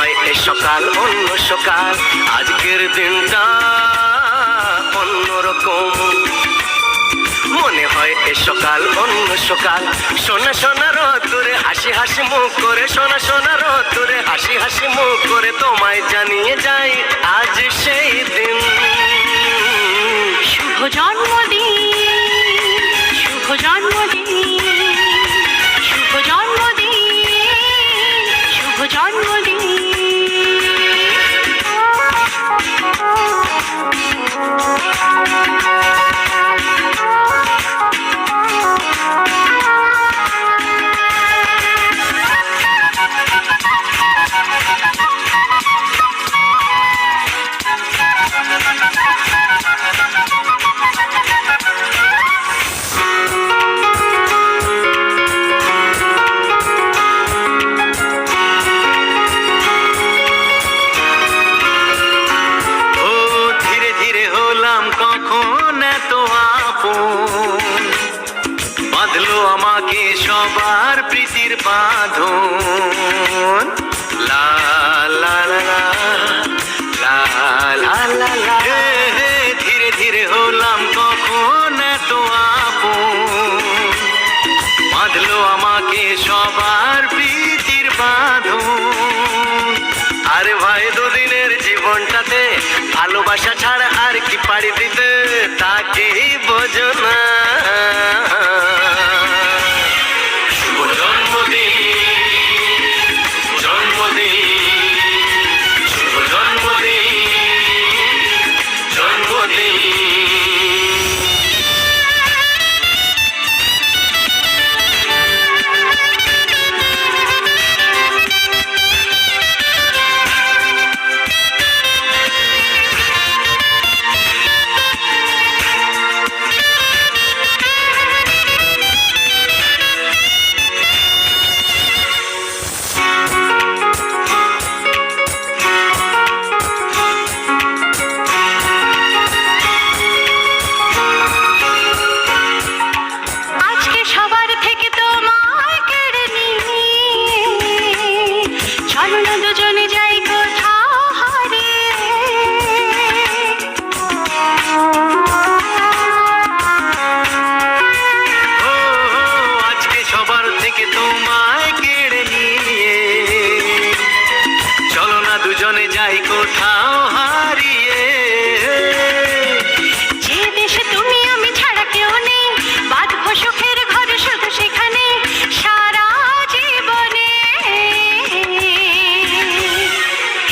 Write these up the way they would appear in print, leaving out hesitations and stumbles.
হয় এ সকাল অন্য সকাল, আজকের দিনটা অন্যরকম। মনে হয় এ সকাল অন্য সকাল, সোনা সোনা রোদ্দুরে হাসি হাসি মুখ করে, সোনা সোনা রোদ্দুরে হাসি হাসি মুখ করে তোমায় জানিয়ে যাই আজ সেই দিন। শুভ জন্মদিন, শুভ জন্মদিন, শুভ জন্মদিন, শুভ জন্মদিন। বাঁধলো আমাকে সবার প্রীতির বাঁধন, লা লা লা লা লা লা লা। ধীরে ধীরে হলাম কখন এত আপন, বাঁধলো আমাকে সবার প্রীতির বাঁধন। আরে ভাই দুদিনের জীবনটাতে ভালোবাসা ছাড়া আর কি পাড়ি দিতে, তাকেই বোঝো না। শুভ জন্মদিন, জন্মদিন, শুভ জন্মদিন, জন্মদিন। দুজনে যাই কোথাও হারিয়ে, যে দেশে তুমি আমি ছাড়া কেউ নেই, বাঁধবো সুখের ঘর শুধু সেখানে সারা জীবনে।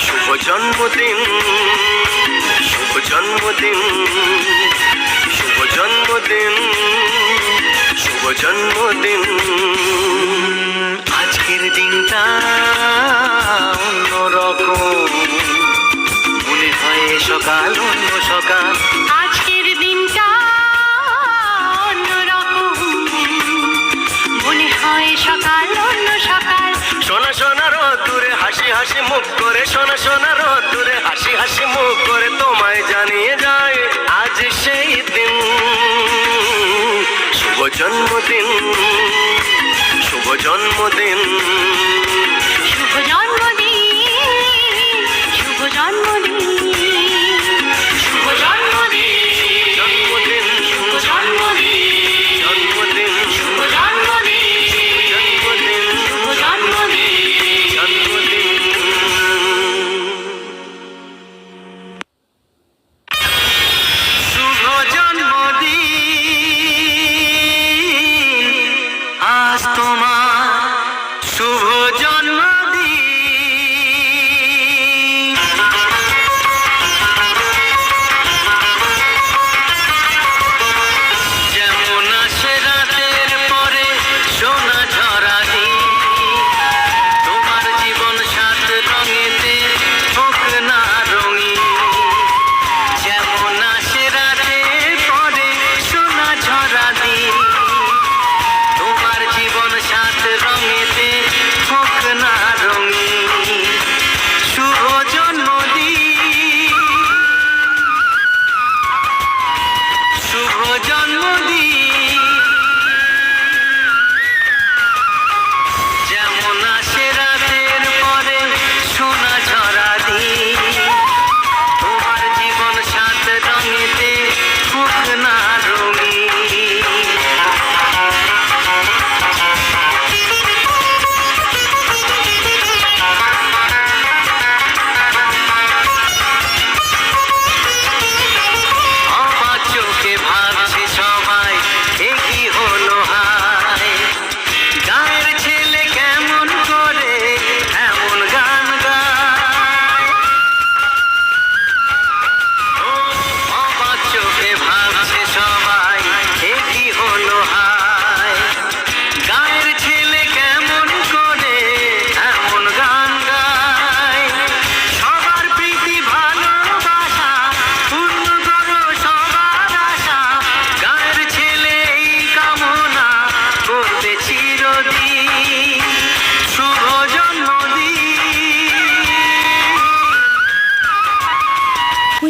শুভ জন্মদিন, শুভ জন্মদিন, শুভ জন্মদিন, শুভ জন্মদিন। আজকের দিনটা অন্যরকম, মনে হয় সকাল অন্য সকাল, আজকের দিনটা অন্যরকম, মনে হয় সকাল অন্য সকাল। সোনা সোনা রোদ্দুরে হাসি হাসি মুখ করে, সোনা সোনা রোদ্দুরে হাসি হাসি মুখ করে তোমায় জানিয়ে যায় আজ সেই দিন। শুভ জন্মদিন, শুভ জন্মদিন, শুভ জন্মদিন, শুভ জন্মদিন, শুভ জন্মদিন, জন্মদিন, শুভ জন্মদিন, জন্মদিন, শুভ জন্মদিন, জন্মদিন, শুভ জন্মদিন। জন্মদিন। শুভ জন্মদিন, আজ তোমার শুভ জন্মদিন।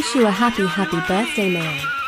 wish you a happy birthday, Maya.